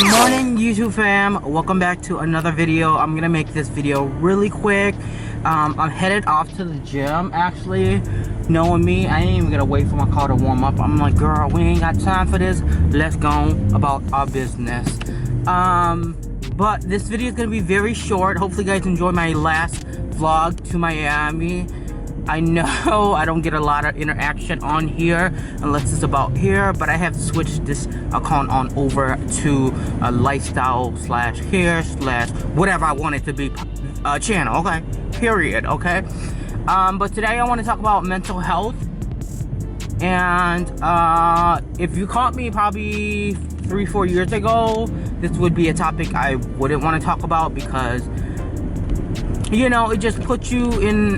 Good morning, YouTube fam. Welcome back to another video. I'm gonna make this video really quick. I'm headed off to the gym. Actually, knowing me, I ain't even gonna wait for my car to warm up. I'm like, girl, we ain't got time for this. Let's go about our business. But this video is gonna be very short. Hopefully you guys enjoyed my last vlog to Miami. I know I don't get a lot of interaction on here unless it's about here, but I have switched this account on over to a lifestyle slash hair slash whatever I want it to be channel, okay? Period, okay? But today I want to talk about mental health. And if you caught me probably 3-4 years ago, this would be a topic I wouldn't want to talk about because, you know, it just puts you in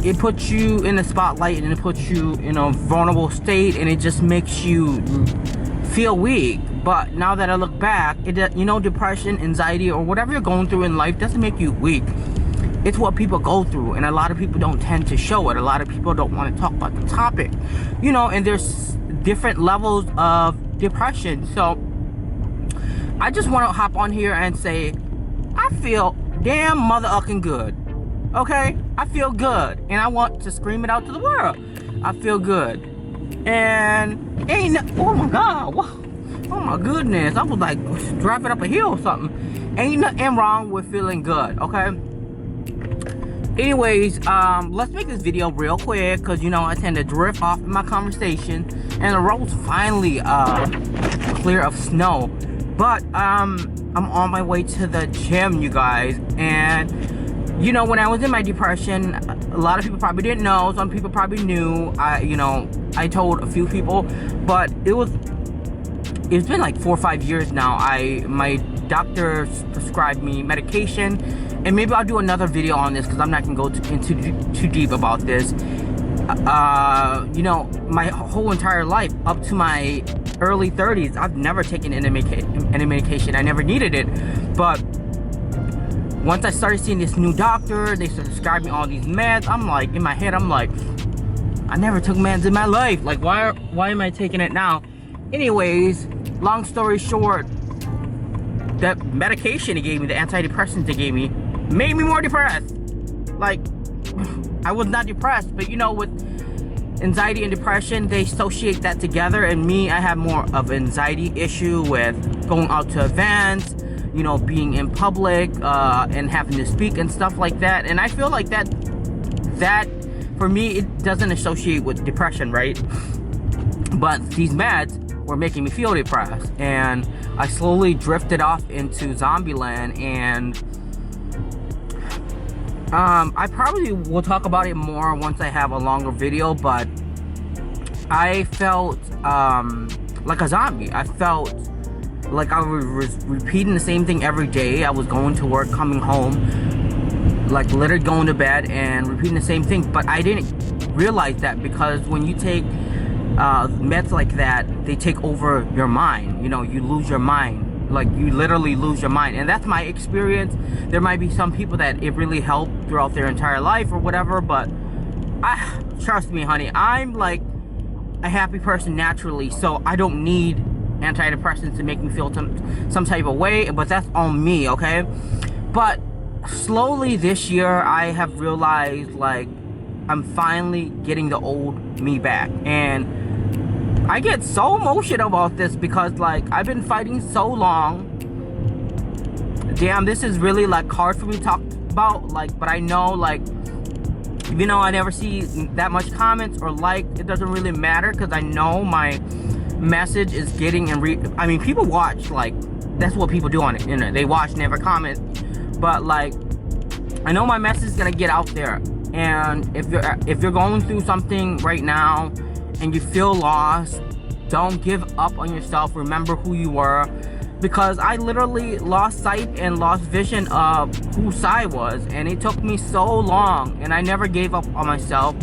the spotlight and it puts you in a vulnerable state, and it just makes you feel weak. But now that I look back, you know, depression, anxiety, or whatever you're going through in life doesn't make you weak. It's what people go through, and a lot of people don't tend to show it. A lot of people don't want to talk about the topic, you know, and there's different levels of depression. So I just want to hop on here and say I feel damn mother-ucking good. Okay, I feel good, and I want to scream it out to the world. I feel good, and oh my god, oh my goodness, I was like driving up a hill or something. Ain't nothing wrong with feeling good, okay? Anyways, let's make this video real quick, because you know I tend to drift off in my conversation, and the road's finally clear of snow. But I'm on my way to the gym, you guys, and you know, when I was in my depression, a lot of people probably didn't know. Some people probably knew. I told a few people, but it's been like 4 or 5 years now. My doctor prescribed me medication, and maybe I'll do another video on this because I'm not gonna go into too deep about this. You know, my whole entire life up to my early 30s, I've never taken any medication. I never needed it, but once I started seeing this new doctor, they prescribed me all these meds. I'm like, in my head, I'm like, I never took meds in my life. Like, why am I taking it now? Anyways, long story short, that medication they gave me, the antidepressants they gave me, made me more depressed. Like, I was not depressed, but you know, with anxiety and depression, they associate that together. And me, I have more of an anxiety issue with going out to events, you know, being in public, and having to speak and stuff like that. And I feel like that for me, it doesn't associate with depression, right? But these meds were making me feel depressed, and I slowly drifted off into zombie land. And I probably will talk about it more once I have a longer video, but I felt like a zombie. I felt like I was repeating the same thing every day. I was going to work, coming home, like literally going to bed and repeating the same thing. But I didn't realize that, because when you take meds like that, they take over your mind. You know, you lose your mind. Like, you literally lose your mind. And that's my experience. There might be some people that it really helped throughout their entire life or whatever, but trust me, honey, I'm like a happy person naturally, so I don't need antidepressants to make me feel some type of way. But that's on me, okay? But slowly this year, I have realized, like, I'm finally getting the old me back. And I get so emotional about this because, like, I've been fighting so long. Damn, this is really, like, hard for me to talk about, like, but I know, like, you know, I never see that much comments or like, it doesn't really matter, because I know my message is getting I mean, people watch, like, that's what people do on the internet. They watch, never comment. But like, I know my message is gonna get out there. And if you're going through something right now and you feel lost, don't give up on yourself. Remember who you were, because I literally lost sight and lost vision of who I was, and it took me so long, and I never gave up on myself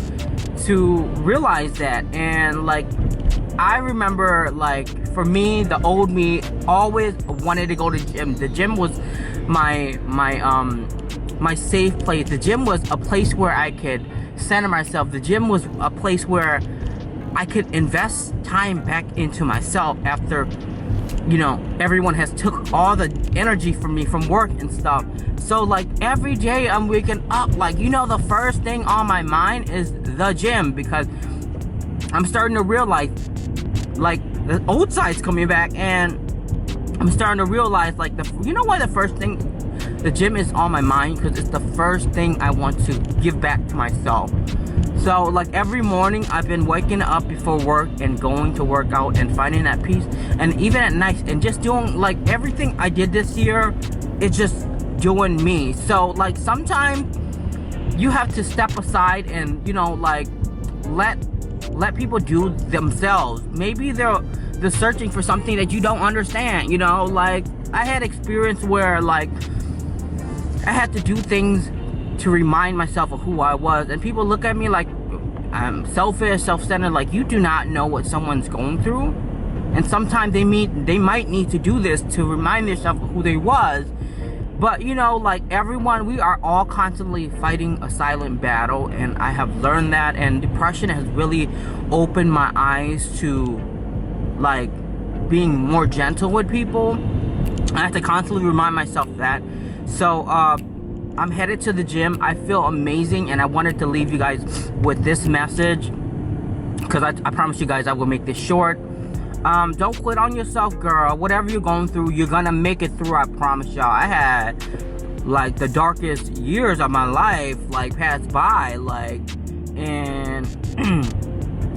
to realize that. And like, I remember, like, for me, the old me always wanted to go to the gym. The gym was my safe place. The gym was a place where I could center myself. The gym was a place where I could invest time back into myself after you know, everyone has took all the energy from me from work and stuff. So like every day I'm waking up, like, you know, the first thing on my mind is the gym, because I'm starting to realize like the old side's coming back, and I'm starting to realize like you know why the first thing the gym is on my mind? Because it's the first thing I want to give back to myself. So like every morning I've been waking up before work and going to work out and finding that peace, and even at night, and just doing like everything I did this year, it's just doing me. So like sometimes you have to step aside and, you know, like let people do themselves. Maybe they're searching for something that you don't understand, you know. Like I had experience where like I had to do things to remind myself of who I was, and people look at me like I'm selfish, self-centered, like you do not know what someone's going through. And sometimes they might need to do this to remind themselves of who they was. But you know, like everyone, we are all constantly fighting a silent battle, and I have learned that, and depression has really opened my eyes to like being more gentle with people. I have to constantly remind myself that. So I'm headed to the gym. I feel amazing, and I wanted to leave you guys with this message, because I promise you guys I will make this short. Don't quit on yourself, girl. Whatever you're going through, you're gonna make it through. I promise y'all. I had like the darkest years of my life like passed by, like, and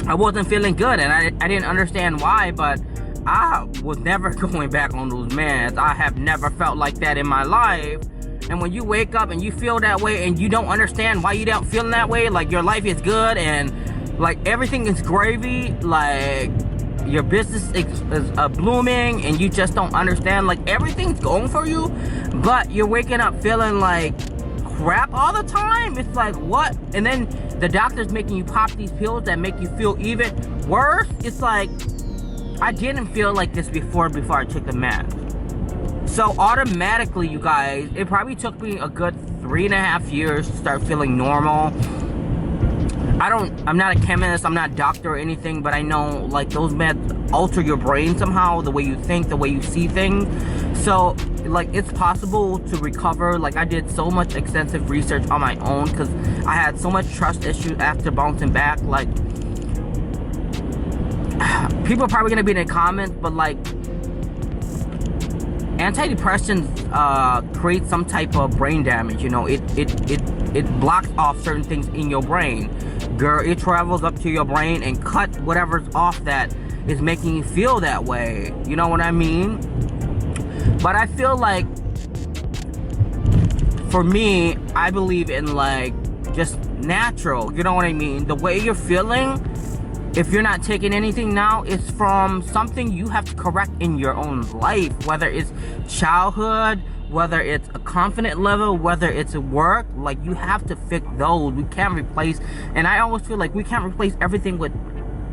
I wasn't feeling good, and I didn't understand why, but I was never going back on those meds. I have never felt like that in my life. And when you wake up and you feel that way and you don't understand why you don't feel that way, like your life is good and like everything is gravy, like your business is blooming, and you just don't understand, like everything's going for you, but you're waking up feeling like crap all the time. It's like, what? And then the doctor's making you pop these pills that make you feel even worse. It's like, I didn't feel like this before I took the meds. So automatically, you guys, it probably took me a good 3.5 years to start feeling normal. I'm not a chemist, I'm not a doctor or anything, but I know like those meds alter your brain somehow, the way you think, the way you see things. So like it's possible to recover. Like I did so much extensive research on my own, because I had so much trust issues after bouncing back. Like people are probably gonna be in the comments, but like antidepressants create some type of brain damage. You know, it blocks off certain things in your brain. Girl, it travels up to your brain and cut whatever's off that is making you feel that way. You know what I mean? But I feel like, for me, I believe in like just natural. You know what I mean? The way you're feeling, if you're not taking anything now, it's from something you have to correct in your own life. Whether it's childhood, whether it's a confident level, whether it's work, like you have to fix those. We can't replace, and I always feel like we can't replace everything with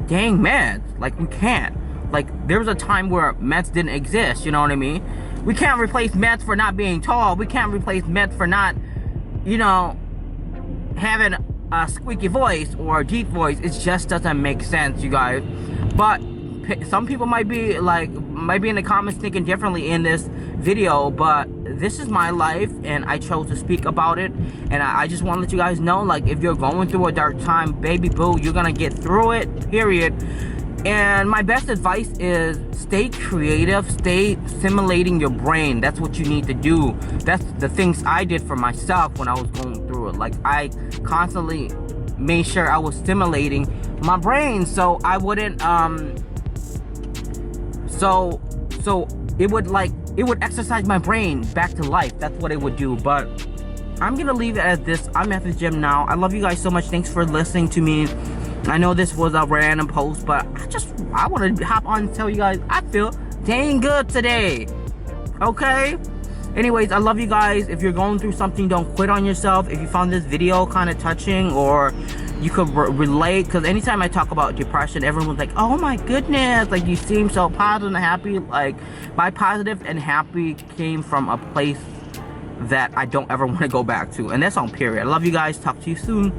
dang meds. Like we can't. Like there was a time where meds didn't exist, you know what I mean? We can't replace meds for not being tall. We can't replace meds for not, you know, having a squeaky voice or a deep voice. It just doesn't make sense, you guys. But some people might be in the comments thinking differently in this video, but this is my life and I chose to speak about it. And I just want to let you guys know, like, if you're going through a dark time, baby boo, you're gonna get through it, period. And my best advice is stay creative, stay stimulating your brain. That's what you need to do. That's the things I did for myself when I was going through it. Like I constantly made sure I was stimulating my brain, so I wouldn't so it would exercise my brain back to life. That's what it would do. But I'm gonna leave it at this. I'm at the gym now. I love you guys so much. Thanks for listening to me. I know this was a random post, but I want to hop on and tell you guys I feel dang good today. Okay? Anyways, I love you guys. If you're going through something, don't quit on yourself. If you found this video kind of touching, or you could relate, because anytime I talk about depression, everyone's like, oh my goodness, like you seem so positive and happy. Like my positive and happy came from a place that I don't ever want to go back to, and that's on period. I love you guys. Talk to you soon.